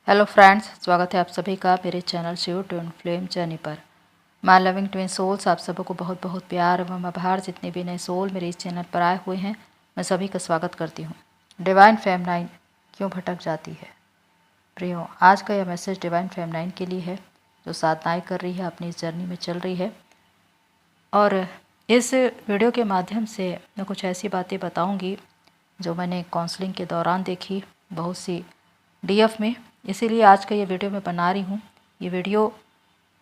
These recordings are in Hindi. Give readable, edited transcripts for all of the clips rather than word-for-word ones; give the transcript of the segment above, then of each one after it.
हेलो फ्रेंड्स, स्वागत है आप सभी का मेरे channel Shiv twin flame journey पर। माय लविंग ट्विन सोल्स, आप सबों को बहुत बहुत प्यार एवं आभार। जितने भी नए सोल मेरे इस चैनल पर आए हुए हैं, मैं सभी का स्वागत करती हूँ। डिवाइन फेमनाइन क्यों भटक जाती है? प्रियो, आज का यह मैसेज डिवाइन फेमनाइन के लिए है, जो साधनाएँ कर रही है, अपनी इस जर्नी में चल रही है। और इस वीडियो के माध्यम से मैं कुछ ऐसी बातें बताऊँगी जो मैंने काउंसलिंग के दौरान देखी बहुत सी DF में, इसीलिए आज का ये वीडियो मैं बना रही हूँ। ये वीडियो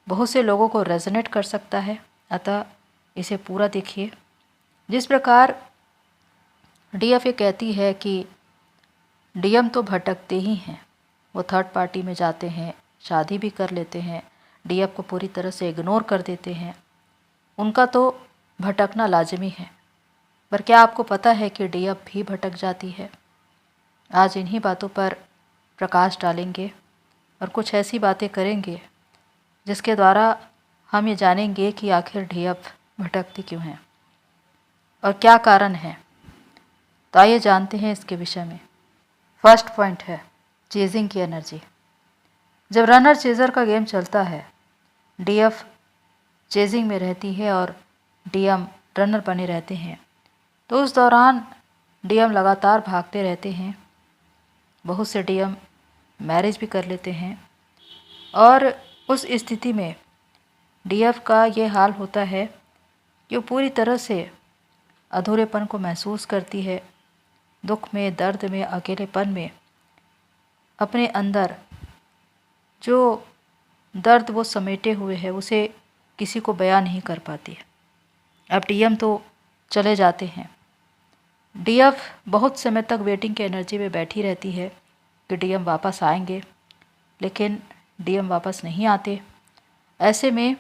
बहुत से लोगों को रेजोनेट कर सकता है, अतः इसे पूरा देखिए। जिस प्रकार DF ये कहती है कि DM तो भटकते ही हैं, वो थर्ड पार्टी में जाते हैं, शादी भी कर लेते हैं, DF को पूरी तरह से इग्नोर कर देते हैं, उनका तो भटकना लाजमी है। पर क्या आपको पता है कि DF भी भटक जाती है? आज इन्हीं बातों पर प्रकाश डालेंगे और कुछ ऐसी बातें करेंगे जिसके द्वारा हम ये जानेंगे कि आखिर DF भटकती क्यों हैं और क्या कारण है। तो आइए जानते हैं इसके विषय में। फर्स्ट पॉइंट है चेजिंग की एनर्जी। जब रनर चेजर का गेम चलता है, DF चेजिंग में रहती है और DM रनर बने रहते हैं, तो उस दौरान DM लगातार भागते रहते हैं। बहुत से DM मैरिज भी कर लेते हैं और उस स्थिति में DF का ये हाल होता है कि वो पूरी तरह से अधूरेपन को महसूस करती है। दुख में, दर्द में, अकेलेपन में अपने अंदर जो दर्द वो समेटे हुए है उसे किसी को बयां नहीं कर पाती। अब DM तो चले जाते हैं। DF बहुत समय तक वेटिंग की एनर्जी में बैठी रहती है कि DM वापस आएंगे, लेकिन DM वापस नहीं आते। ऐसे में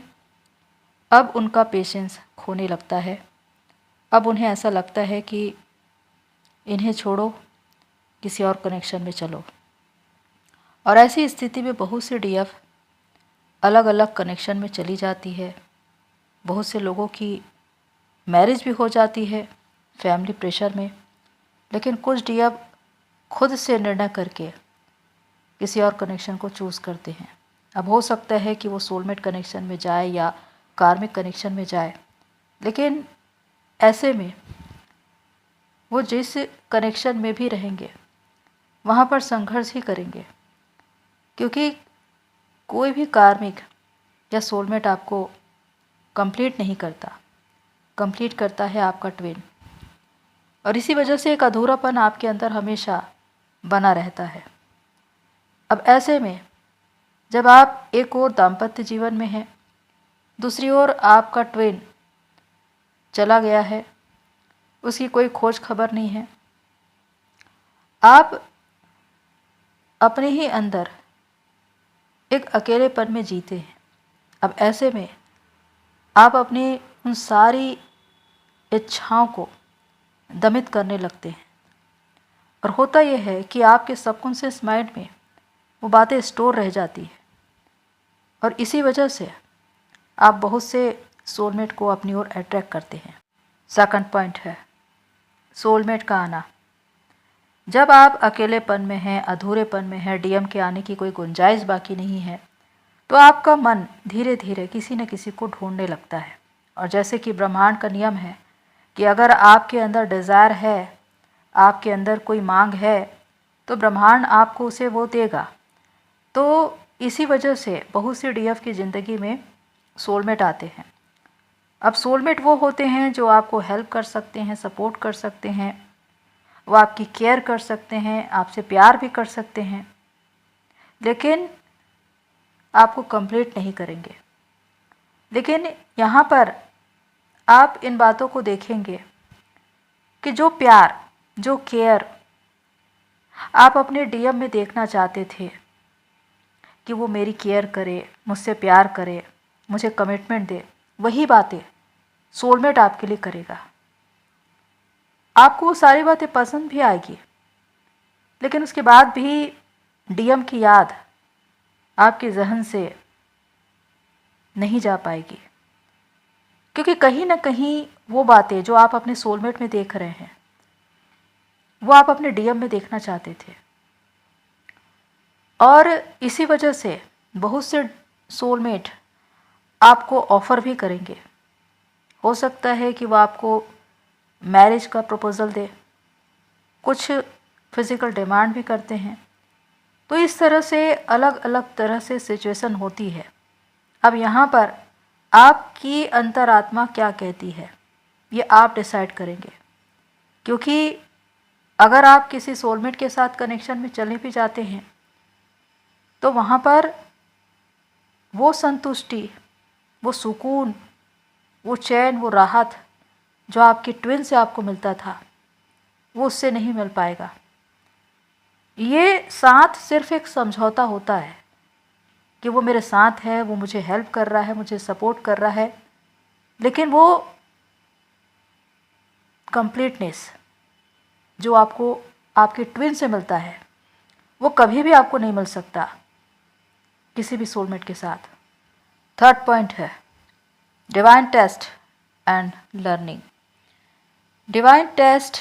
अब उनका पेशेंस खोने लगता है। अब उन्हें ऐसा लगता है कि इन्हें छोड़ो, किसी और कनेक्शन में चलो। और ऐसी स्थिति में बहुत सी DF अलग अलग कनेक्शन में चली जाती है। बहुत से लोगों की मैरिज भी हो जाती है फैमिली प्रेशर में, लेकिन कुछ DF खुद से निर्णय करके किसी और कनेक्शन को चूज़ करते हैं। अब हो सकता है कि वो सोलमेट कनेक्शन में जाए या कार्मिक कनेक्शन में जाए, लेकिन ऐसे में वो जिस कनेक्शन में भी रहेंगे वहाँ पर संघर्ष ही करेंगे, क्योंकि कोई भी कार्मिक या सोलमेट आपको कंप्लीट नहीं करता, कंप्लीट करता है आपका ट्विन। और इसी वजह से एक अधूरापन आपके अंदर हमेशा बना रहता है। अब ऐसे में जब आप एक और दाम्पत्य जीवन में हैं, दूसरी ओर आपका ट्विन चला गया है, उसकी कोई खोज खबर नहीं है, आप अपने ही अंदर एक अकेलेपन में जीते हैं। अब ऐसे में आप अपनी उन सारी इच्छाओं को दमित करने लगते हैं और होता यह है कि आपके सबकॉन्शियस माइंड में वो बातें स्टोर रह जाती है और इसी वजह से आप बहुत से सोलमेट को अपनी ओर अट्रैक्ट करते हैं। सेकंड पॉइंट है सोलमेट का आना। जब आप अकेलेपन में हैं, अधूरेपन में हैं, DM के आने की कोई गुंजाइश बाकी नहीं है, तो आपका मन धीरे धीरे किसी न किसी को ढूंढने लगता है। और जैसे कि ब्रह्मांड का नियम है कि अगर आपके अंदर डिज़ायर है, आपके अंदर कोई मांग है, तो ब्रह्मांड आपको उसे वो देगा। तो इसी वजह से बहुत सी DF की ज़िंदगी में सोलमेट आते हैं। अब सोलमेट वो होते हैं जो आपको हेल्प कर सकते हैं, सपोर्ट कर सकते हैं, वो आपकी केयर कर सकते हैं, आपसे प्यार भी कर सकते हैं, लेकिन आपको कंप्लीट नहीं करेंगे। लेकिन यहाँ पर आप इन बातों को देखेंगे कि जो प्यार, जो केयर आप अपने DM में देखना चाहते थे कि वो मेरी केयर करे, मुझसे प्यार करे, मुझे कमिटमेंट दे, वही बातें सोलमेट आपके लिए करेगा। आपको वो सारी बातें पसंद भी आएगी, लेकिन उसके बाद भी DM की याद आपके जहन से नहीं जा पाएगी, क्योंकि कहीं ना कहीं वो बातें जो आप अपने सोलमेट में देख रहे हैं वो आप अपने डीएम में देखना चाहते थे। और इसी वजह से बहुत से सोलमेट आपको ऑफ़र भी करेंगे। हो सकता है कि वो आपको मैरिज का प्रपोज़ल दे, कुछ फिज़िकल डिमांड भी करते हैं। तो इस तरह से अलग अलग तरह से सिचुएशन होती है। अब यहाँ पर आपकी अंतरात्मा क्या कहती है ये आप डिसाइड करेंगे, क्योंकि अगर आप किसी सोलमेट के साथ कनेक्शन में चले भी जाते हैं तो वहाँ पर वो संतुष्टि, वो सुकून, वो चैन, वो राहत जो आपकी ट्विन से आपको मिलता था वो उससे नहीं मिल पाएगा। ये साथ सिर्फ एक समझौता होता है कि वो मेरे साथ है, वो मुझे हेल्प कर रहा है, मुझे सपोर्ट कर रहा है, लेकिन वो कंप्लीटनेस जो आपको आपके ट्विन से मिलता है वो कभी भी आपको नहीं मिल सकता किसी भी सोलमेट के साथ। थर्ड पॉइंट है divine test and learning. Divine test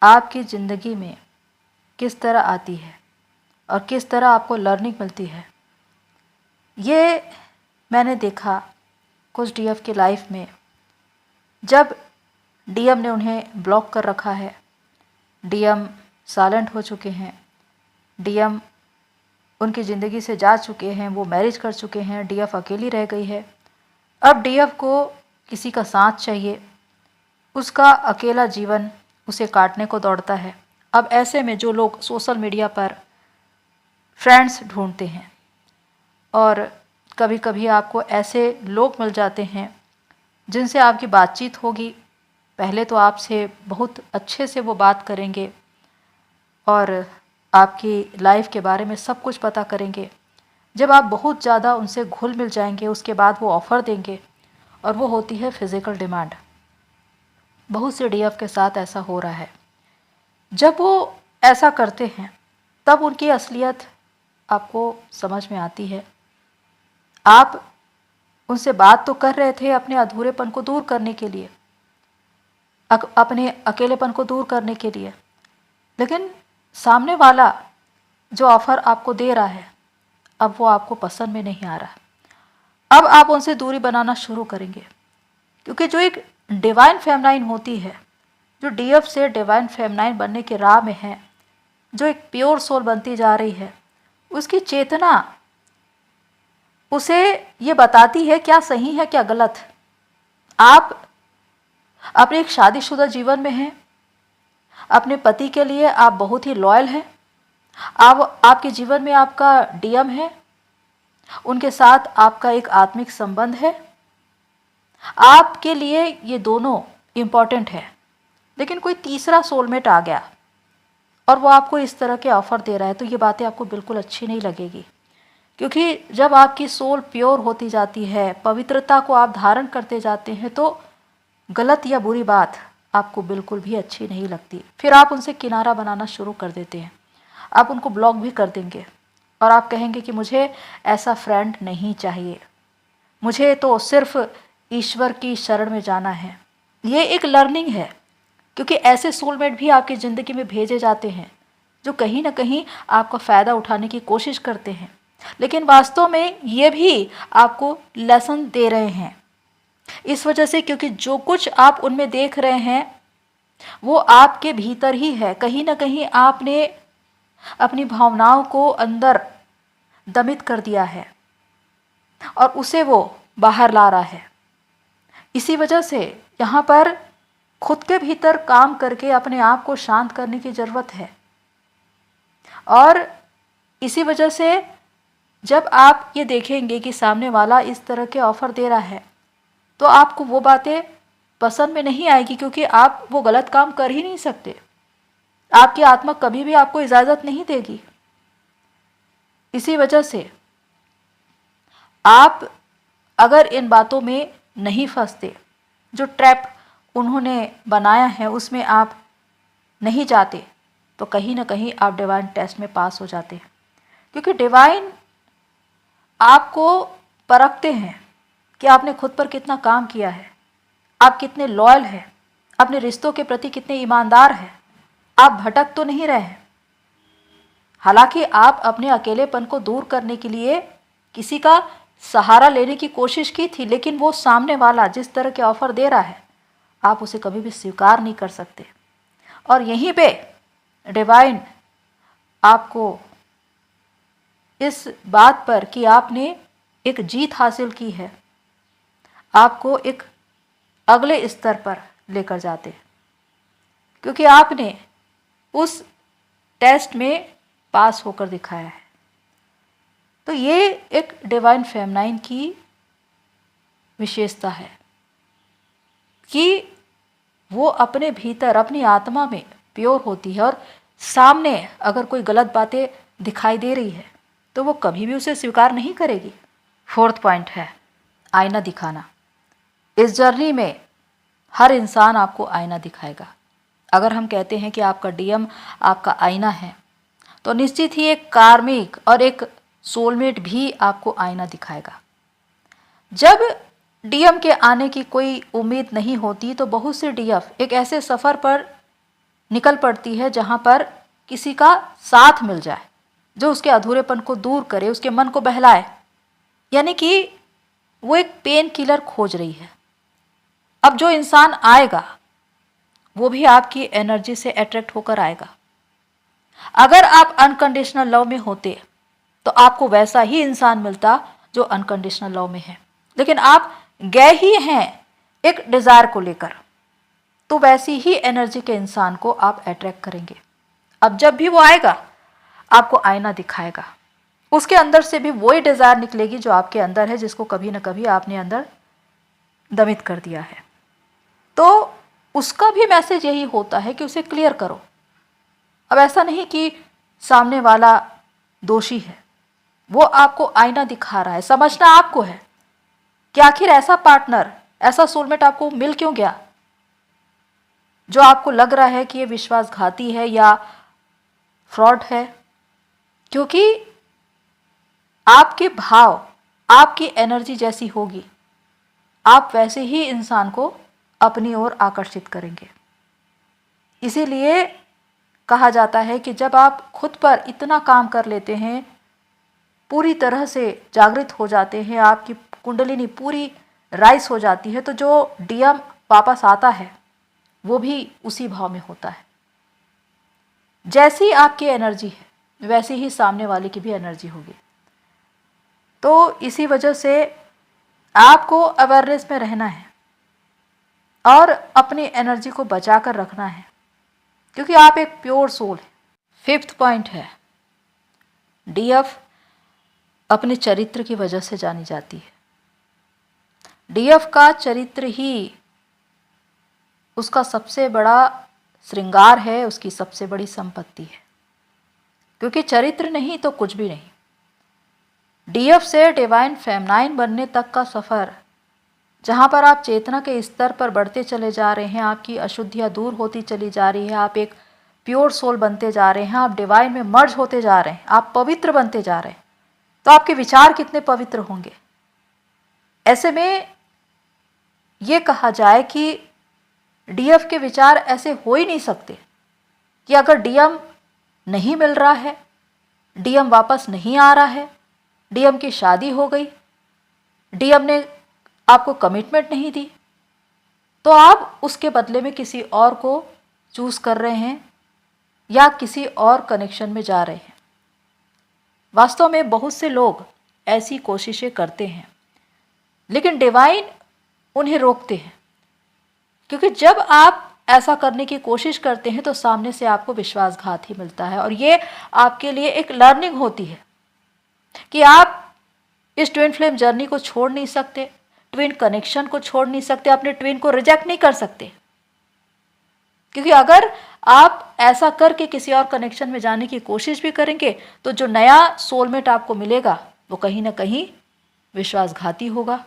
आपकी ज़िंदगी में किस तरह आती है और किस तरह आपको लर्निंग मिलती है, ये मैंने देखा कुछ डीएफ की लाइफ में। जब डीएम ने उन्हें ब्लॉक कर रखा है, डीएम साइलेंट हो चुके हैं, डीएम उनकी ज़िंदगी से जा चुके हैं, वो मैरिज कर चुके हैं, डीएफ अकेली रह गई है। अब डीएफ को किसी का साथ चाहिए, उसका अकेला जीवन उसे काटने को दौड़ता है। अब ऐसे में जो लोग सोशल मीडिया पर फ्रेंड्स ढूंढते हैं, और कभी कभी आपको ऐसे लोग मिल जाते हैं जिनसे आपकी बातचीत होगी, पहले तो आपसे बहुत अच्छे से वो बात करेंगे और आपकी लाइफ के बारे में सब कुछ पता करेंगे। जब आप बहुत ज़्यादा उनसे घुल मिल जाएंगे उसके बाद वो ऑफ़र देंगे, और वो होती है फिज़िकल डिमांड। बहुत से डीएफ के साथ ऐसा हो रहा है। जब वो ऐसा करते हैं तब उनकी असलियत आपको समझ में आती है। आप उनसे बात तो कर रहे थे अपने अधूरेपन को दूर करने के लिए, अपने अकेलेपन को दूर करने के लिए, लेकिन सामने वाला जो ऑफ़र आपको दे रहा है अब वो आपको पसंद में नहीं आ रहा। अब आप उनसे दूरी बनाना शुरू करेंगे, क्योंकि जो एक डिवाइन फेमनाइन होती है, जो डीएफ से डिवाइन फेमनाइन बनने के राह में है, जो एक प्योर सोल बनती जा रही है, उसकी चेतना उसे ये बताती है क्या सही है क्या गलत। आप अपने एक शादीशुदा जीवन में हैं, अपने पति के लिए आप बहुत ही लॉयल हैं, आपके जीवन में आपका डीएम है, उनके साथ आपका एक आत्मिक संबंध है, आपके लिए ये दोनों इम्पॉर्टेंट है। लेकिन कोई तीसरा सोलमेट आ गया और वो आपको इस तरह के ऑफ़र दे रहा है, तो ये बातें आपको बिल्कुल अच्छी नहीं लगेगी, क्योंकि जब आपकी सोल प्योर होती जाती है, पवित्रता को आप धारण करते जाते हैं, तो गलत या बुरी बात आपको बिल्कुल भी अच्छी नहीं लगती। फिर आप उनसे किनारा बनाना शुरू कर देते हैं, आप उनको ब्लॉक भी कर देंगे और आप कहेंगे कि मुझे ऐसा फ्रेंड नहीं चाहिए, मुझे तो सिर्फ ईश्वर की शरण में जाना है। ये एक लर्निंग है, क्योंकि ऐसे सोलमेट भी आपकी ज़िंदगी में भेजे जाते हैं जो कहीं ना कहीं आपका फ़ायदा उठाने की कोशिश करते हैं, लेकिन वास्तव में ये भी आपको लेसन दे रहे हैं। इस वजह से, क्योंकि जो कुछ आप उनमें देख रहे हैं वो आपके भीतर ही है। कहीं ना कहीं आपने अपनी भावनाओं को अंदर दमित कर दिया है और उसे वो बाहर ला रहा है। इसी वजह से यहाँ पर खुद के भीतर काम करके अपने आप को शांत करने की ज़रूरत है। और इसी वजह से जब आप ये देखेंगे कि सामने वाला इस तरह के ऑफ़र दे रहा है, तो आपको वो बातें पसंद में नहीं आएगी, क्योंकि आप वो गलत काम कर ही नहीं सकते। आपकी आत्मा कभी भी आपको इजाज़त नहीं देगी। इसी वजह से आप अगर इन बातों में नहीं फंसते, जो ट्रैप उन्होंने बनाया है उसमें आप नहीं जाते, तो कहीं ना कहीं आप डिवाइन टेस्ट में पास हो जाते हैं। क्योंकि डिवाइन आपको परखते हैं कि आपने खुद पर कितना काम किया है, आप कितने लॉयल हैं, अपने रिश्तों के प्रति कितने ईमानदार हैं। आप भटक तो नहीं रहे हैं। हालांकि आप अपने अकेलेपन को दूर करने के लिए किसी का सहारा लेने की कोशिश की थी, लेकिन वो सामने वाला जिस तरह के ऑफर दे रहा है आप उसे कभी भी स्वीकार नहीं कर सकते। और यहीं पे डिवाइन आपको इस बात पर कि आपने एक जीत हासिल की है, आपको एक अगले स्तर पर लेकर जाते, क्योंकि आपने उस टेस्ट में पास होकर दिखाया है। तो ये एक डिवाइन फेमिनाइन की विशेषता है कि वो अपने भीतर अपनी आत्मा में प्योर होती है, और सामने अगर कोई गलत बातें दिखाई दे रही है तो वो कभी भी उसे स्वीकार नहीं करेगी। 4th पॉइंट है आईना दिखाना। इस जर्नी में हर इंसान आपको आईना दिखाएगा। अगर हम कहते हैं कि आपका डीएम आपका आईना है, तो निश्चित ही एक कार्मिक और एक सोलमेट भी आपको आईना दिखाएगा। जब डीएम के आने की कोई उम्मीद नहीं होती तो बहुत से डीएफ एक ऐसे सफ़र पर निकल पड़ती है जहाँ पर किसी का साथ मिल जाए जो उसके अधूरेपन को दूर करे, उसके मन को बहलाए। यानी कि वो एक पेन किलर खोज रही है। अब जो इंसान आएगा वो भी आपकी एनर्जी से अट्रैक्ट होकर आएगा। अगर आप अनकंडीशनल लव में होते तो आपको वैसा ही इंसान मिलता जो अनकंडीशनल लव में है, लेकिन आप गए ही हैं एक डिज़ायर को लेकर, तो वैसी ही एनर्जी के इंसान को आप अट्रैक्ट करेंगे। अब जब भी वो आएगा आपको आईना दिखाएगा, उसके अंदर से भी वही डिज़ायर निकलेगी जो आपके अंदर है, जिसको कभी ना कभी आपने अंदर दमित कर दिया है। तो उसका भी मैसेज यही होता है कि उसे क्लियर करो। अब ऐसा नहीं कि सामने वाला दोषी है, वो आपको आईना दिखा रहा है, समझना आपको है कि आखिर ऐसा पार्टनर, ऐसा सोलमेट आपको मिल क्यों गया जो आपको लग रहा है कि ये विश्वासघाती है या फ्रॉड है। क्योंकि आपके भाव, आपकी एनर्जी जैसी होगी, आप वैसे ही इंसान को अपनी ओर आकर्षित करेंगे। इसीलिए कहा जाता है कि जब आप खुद पर इतना काम कर लेते हैं, पूरी तरह से जागृत हो जाते हैं, आपकी कुंडलिनी पूरी राइज हो जाती है, तो जो डीएम वापस आता है वो भी उसी भाव में होता है। जैसी आपकी एनर्जी है वैसी ही सामने वाले की भी एनर्जी होगी। तो इसी वजह से आपको अवेयरनेस में रहना है और अपनी एनर्जी को बचा कर रखना है, क्योंकि आप एक प्योर सोल है। 5th पॉइंट है डीएफ अपने चरित्र की वजह से जानी जाती है। डीएफ का चरित्र ही उसका सबसे बड़ा श्रृंगार है, उसकी सबसे बड़ी संपत्ति है, क्योंकि चरित्र नहीं तो कुछ भी नहीं। डीएफ से डिवाइन फेमिनाइन बनने तक का सफ़र, जहाँ पर आप चेतना के स्तर पर बढ़ते चले जा रहे हैं, आपकी अशुद्धियाँ दूर होती चली जा रही है, आप एक प्योर सोल बनते जा रहे हैं, आप डिवाइन में मर्ज होते जा रहे हैं, आप पवित्र बनते जा रहे हैं, तो आपके विचार कितने पवित्र होंगे। ऐसे में ये कहा जाए कि डीएफ के विचार ऐसे हो ही नहीं सकते कि अगर डीएम नहीं मिल रहा है, डीएम वापस नहीं आ रहा है, डीएम की शादी हो गई, डीएम ने आपको कमिटमेंट नहीं दी, तो आप उसके बदले में किसी और को चूज़ कर रहे हैं या किसी और कनेक्शन में जा रहे हैं। वास्तव में बहुत से लोग ऐसी कोशिशें करते हैं, लेकिन डिवाइन उन्हें रोकते हैं, क्योंकि जब आप ऐसा करने की कोशिश करते हैं तो सामने से आपको विश्वासघात ही मिलता है। और ये आपके लिए एक लर्निंग होती है कि आप इस ट्विन फ्लेम जर्नी को छोड़ नहीं सकते, ट्विन कनेक्शन को छोड़ नहीं सकते, अपने ट्विन को रिजेक्ट नहीं कर सकते, क्योंकि अगर आप ऐसा करके किसी और कनेक्शन में जाने की कोशिश भी करेंगे तो जो नया सोलमेट आपको मिलेगा वो कहीं ना कहीं विश्वासघाती होगा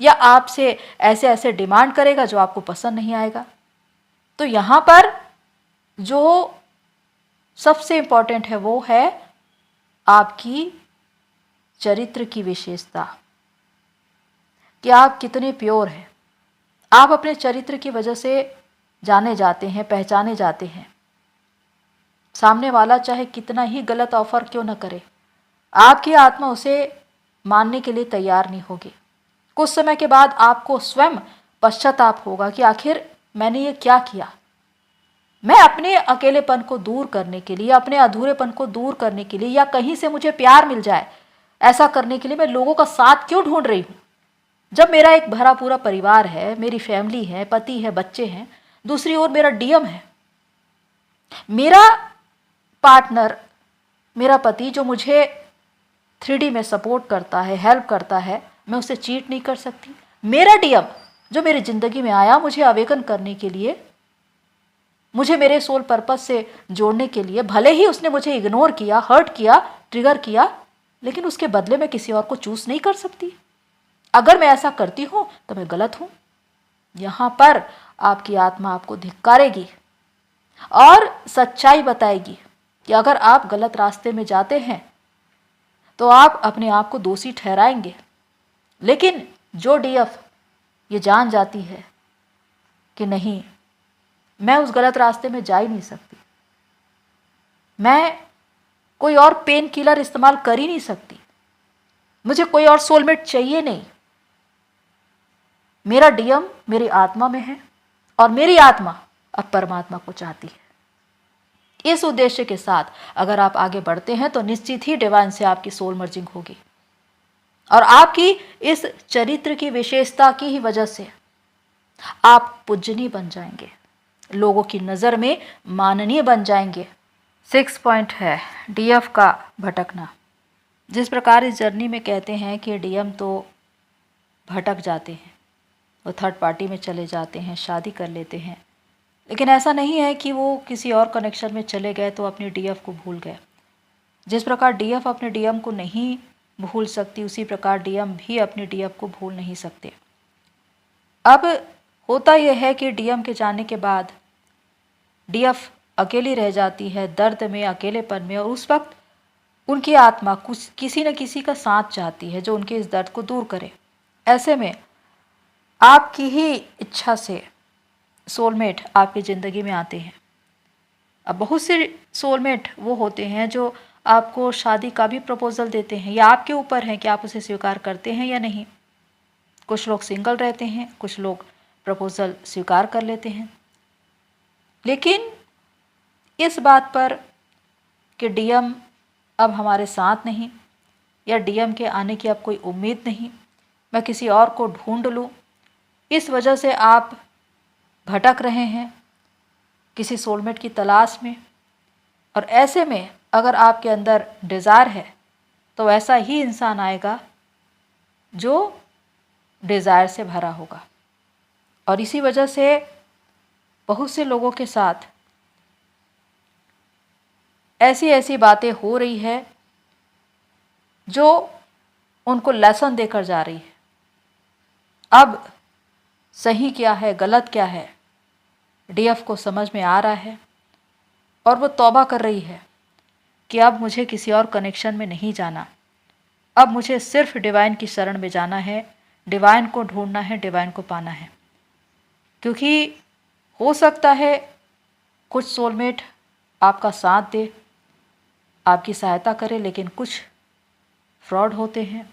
या आपसे ऐसे ऐसे डिमांड करेगा जो आपको पसंद नहीं आएगा। तो यहाँ पर जो सबसे इम्पॉर्टेंट है वो है आपकी चरित्र की विशेषता, कि आप कितने प्योर हैं। आप अपने चरित्र की वजह से जाने जाते हैं, पहचाने जाते हैं। सामने वाला चाहे कितना ही गलत ऑफर क्यों न करे, आपकी आत्मा उसे मानने के लिए तैयार नहीं होगी। कुछ समय के बाद आपको स्वयं पश्चाताप होगा कि आखिर मैंने ये क्या किया। मैं अपने अकेलेपन को दूर करने के लिए, अपने अधूरेपन को दूर करने के लिए, या कहीं से मुझे प्यार मिल जाए ऐसा करने के लिए मैं लोगों का साथ क्यों ढूंढ रही हूँ, जब मेरा एक भरा पूरा परिवार है, मेरी फैमिली है, पति है, बच्चे हैं, दूसरी ओर मेरा डीएम है, मेरा पार्टनर, मेरा पति जो मुझे 3D में सपोर्ट करता है, हेल्प करता है, मैं उसे चीट नहीं कर सकती। मेरा डीएम जो मेरी ज़िंदगी में आया मुझे अवेकन करने के लिए, मुझे मेरे सोल पर्पस से जोड़ने के लिए, भले ही उसने मुझे इग्नोर किया, हर्ट किया, ट्रिगर किया, लेकिन उसके बदले में किसी और को चूज नहीं कर सकती। अगर मैं ऐसा करती हूं तो मैं गलत हूं। यहां पर आपकी आत्मा आपको धिक्कारेगी और सच्चाई बताएगी कि अगर आप गलत रास्ते में जाते हैं तो आप अपने आप को दोषी ठहराएंगे। लेकिन जो डीएफ ये जान जाती है कि नहीं, मैं उस गलत रास्ते में जा ही नहीं सकती, मैं कोई और पेन किलर इस्तेमाल कर ही नहीं सकती, मुझे कोई और सोलमेट चाहिए नहीं, मेरा डीएम मेरी आत्मा में है और मेरी आत्मा अब परमात्मा को चाहती है। इस उद्देश्य के साथ अगर आप आगे बढ़ते हैं तो निश्चित ही डिवाइन से आपकी सोल मर्जिंग होगी और आपकी इस चरित्र की विशेषता की ही वजह से आप पूजनीय बन जाएंगे, लोगों की नज़र में माननीय बन जाएंगे। 6 पॉइंट है डीएफ का भटकना। जिस प्रकार इस जर्नी में कहते हैं कि डीएम तो भटक जाते हैं, वो थर्ड पार्टी में चले जाते हैं, शादी कर लेते हैं, लेकिन ऐसा नहीं है कि वो किसी और कनेक्शन में चले गए तो अपने डीएफ को भूल गए। जिस प्रकार डीएफ अपने डीएम को नहीं भूल सकती, उसी प्रकार डीएम भी अपने डीएफ को भूल नहीं सकते। अब होता यह है कि डीएम के जाने के बाद डीएफ अकेली रह जाती है, दर्द में, अकेलेपन में, और उस वक्त उनकी आत्मा कुछ किसी न किसी का साथ चाहती है जो उनके इस दर्द को दूर करे। ऐसे में आपकी ही इच्छा से सोलमेट आपकी ज़िंदगी में आते हैं। अब बहुत से सोलमेट वो होते हैं जो आपको शादी का भी प्रपोजल देते हैं, या आपके ऊपर है कि आप उसे स्वीकार करते हैं या नहीं। कुछ लोग सिंगल रहते हैं, कुछ लोग प्रपोजल स्वीकार कर लेते हैं। लेकिन इस बात पर कि डीएम अब हमारे साथ नहीं, या डीएम के आने की अब कोई उम्मीद नहीं, मैं किसी और को ढूंढ लूँ, इस वजह से आप भटक रहे हैं किसी सोलमेट की तलाश में। और ऐसे में अगर आपके अंदर डिज़ायर है तो ऐसा ही इंसान आएगा जो डिज़ायर से भरा होगा। और इसी वजह से बहुत से लोगों के साथ ऐसी ऐसी बातें हो रही है जो उनको लेसन देकर जा रही है। अब सही क्या है, गलत क्या है, डीएफ को समझ में आ रहा है और वो तौबा कर रही है कि अब मुझे किसी और कनेक्शन में नहीं जाना, अब मुझे सिर्फ डिवाइन की शरण में जाना है, डिवाइन को ढूंढना है, डिवाइन को पाना है। क्योंकि हो सकता है कुछ सोलमेट आपका साथ दे, आपकी सहायता करे, लेकिन कुछ फ्रॉड होते हैं,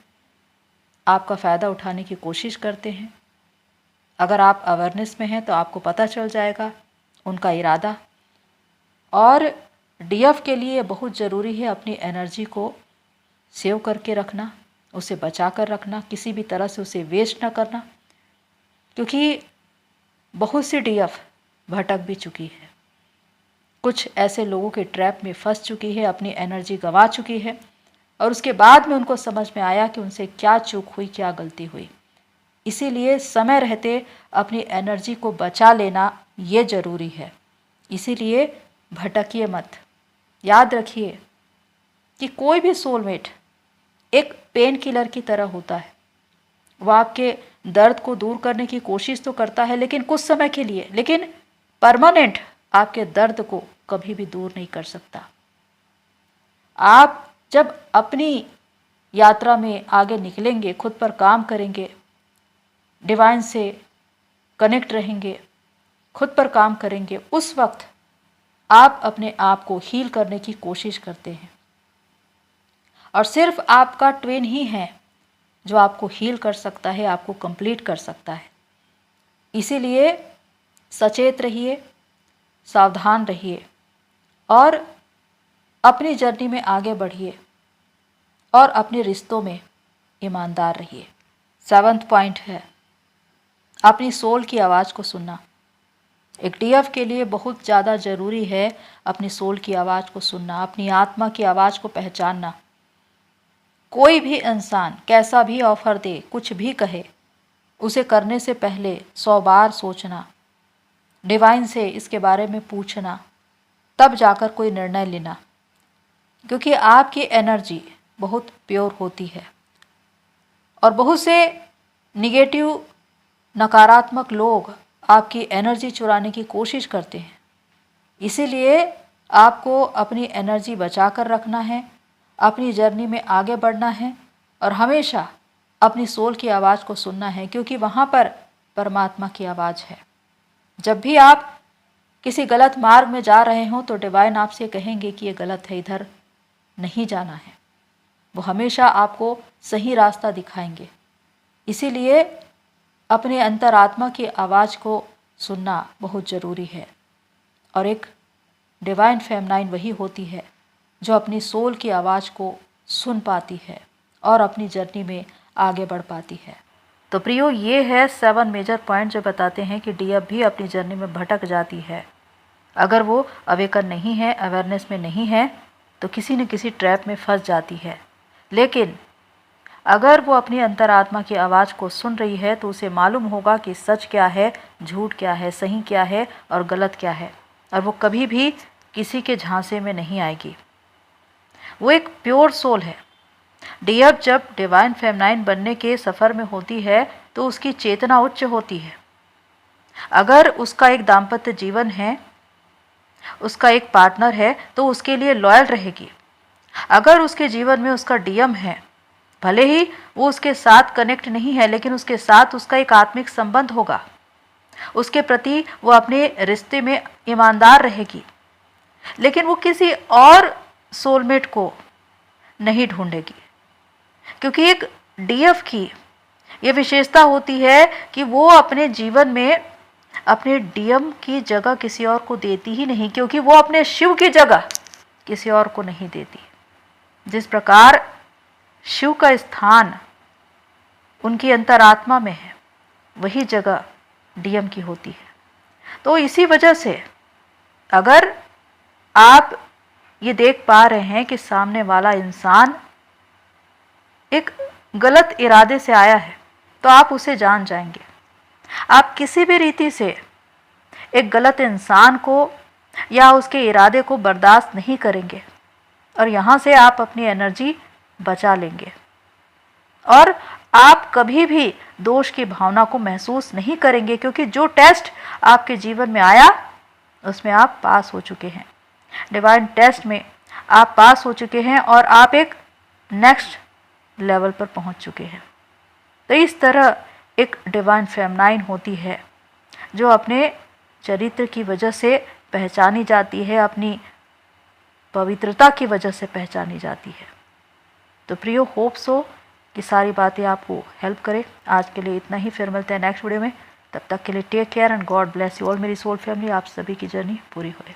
आपका फ़ायदा उठाने की कोशिश करते हैं। अगर आप अवेयरनेस में हैं तो आपको पता चल जाएगा उनका इरादा। और डीएफ के लिए बहुत ज़रूरी है अपनी एनर्जी को सेव करके रखना, उसे बचा कर रखना, किसी भी तरह से उसे वेस्ट ना करना, क्योंकि बहुत सी डीएफ भटक भी चुकी है, कुछ ऐसे लोगों के ट्रैप में फंस चुकी है, अपनी एनर्जी गंवा चुकी है, और उसके बाद में उनको समझ में आया कि उनसे क्या चूक हुई, क्या गलती हुई। इसीलिए समय रहते अपनी एनर्जी को बचा लेना ये ज़रूरी है। इसीलिए भटकिए मत। याद रखिए कि कोई भी सोलमेट एक पेन किलर की तरह होता है। वो आपके दर्द को दूर करने की कोशिश तो करता है, लेकिन कुछ समय के लिए, लेकिन परमानेंट आपके दर्द को कभी भी दूर नहीं कर सकता। आप जब अपनी यात्रा में आगे निकलेंगे, खुद पर काम करेंगे, डिवाइन से कनेक्ट रहेंगे, खुद पर काम करेंगे, उस वक्त आप अपने आप को हील करने की कोशिश करते हैं और सिर्फ आपका ट्विन ही है जो आपको हील कर सकता है, आपको कंप्लीट कर सकता है। इसीलिए सचेत रहिए, सावधान रहिए और अपनी जर्नी में आगे बढ़िए और अपने रिश्तों में ईमानदार रहिए। 7वां पॉइंट है अपनी सोल की आवाज़ को सुनना। एक डीएफ के लिए बहुत ज़्यादा ज़रूरी है अपनी सोल की आवाज़ को सुनना, अपनी आत्मा की आवाज़ को पहचानना। कोई भी इंसान कैसा भी ऑफर दे, कुछ भी कहे, उसे करने से पहले 100 बार सोचना, डिवाइन से इसके बारे में पूछना, तब जाकर कोई निर्णय लेना। क्योंकि आपकी एनर्जी बहुत प्योर होती है और बहुत से निगेटिव, नकारात्मक लोग आपकी एनर्जी चुराने की कोशिश करते हैं। इसीलिए आपको अपनी एनर्जी बचा कर रखना है, अपनी जर्नी में आगे बढ़ना है और हमेशा अपनी सोल की आवाज़ को सुनना है, क्योंकि वहाँ पर परमात्मा की आवाज़ है। जब भी आप किसी गलत मार्ग में जा रहे हों तो डिवाइन आपसे कहेंगे कि ये गलत है, इधर नहीं जाना है। वो हमेशा आपको सही रास्ता दिखाएंगे। इसीलिए अपने अंतरात्मा की आवाज़ को सुनना बहुत ज़रूरी है। और एक डिवाइन फेमिनाइन वही होती है जो अपनी सोल की आवाज़ को सुन पाती है और अपनी जर्नी में आगे बढ़ पाती है। तो प्रियो, ये है 7 मेजर पॉइंट जो बताते हैं कि डीएफ भी अपनी जर्नी में भटक जाती है। अगर वो अवेकन नहीं है, अवेयरनेस में नहीं है, तो किसी न किसी ट्रैप में फंस जाती है। लेकिन अगर वो अपनी अंतरात्मा की आवाज़ को सुन रही है तो उसे मालूम होगा कि सच क्या है, झूठ क्या है, सही क्या है और गलत क्या है, और वो कभी भी किसी के झांसे में नहीं आएगी। वो एक प्योर सोल है। डीएफ जब डिवाइन फेमिनाइन बनने के सफ़र में होती है तो उसकी चेतना उच्च होती है। अगर उसका एक दाम्पत्य जीवन है, उसका एक पार्टनर है, तो उसके लिए लॉयल रहेगी। अगर उसके जीवन में उसका डीएम है, भले ही वो उसके साथ कनेक्ट नहीं है, लेकिन उसके साथ उसका एक आत्मिक संबंध होगा। उसके प्रति वो अपने रिश्ते में ईमानदार रहेगी, लेकिन वो किसी और सोलमेट को नहीं ढूंढेगी। क्योंकि एक डीएफ की ये विशेषता होती है कि वो अपने जीवन में अपने डीएम की जगह किसी और को देती ही नहीं, क्योंकि वो अपने शिव की जगह किसी और को नहीं देती। जिस प्रकार शिव का स्थान उनकी अंतरात्मा में है, वही जगह डीएम की होती है। तो इसी वजह से अगर आप ये देख पा रहे हैं कि सामने वाला इंसान एक गलत इरादे से आया है, तो आप उसे जान जाएंगे। आप किसी भी रीति से एक गलत इंसान को या उसके इरादे को बर्दाश्त नहीं करेंगे और यहाँ से आप अपनी एनर्जी बचा लेंगे और आप कभी भी दोष की भावना को महसूस नहीं करेंगे, क्योंकि जो टेस्ट आपके जीवन में आया उसमें आप पास हो चुके हैं। डिवाइन टेस्ट में आप पास हो चुके हैं और आप एक नेक्स्ट लेवल पर पहुंच चुके हैं। तो इस तरह एक डिवाइन फेमिनाइन होती है जो अपने चरित्र की वजह से पहचानी जाती है, अपनी पवित्रता की वजह से पहचानी जाती है। तो प्रियो, होप सो कि सारी बातें आपको हेल्प करें। आज के लिए इतना ही, फिर मिलते हैं नेक्स्ट वीडियो में। तब तक के लिए take care and God bless you all. मेरी सोल फैमिली, आप सभी की जर्नी पूरी होए।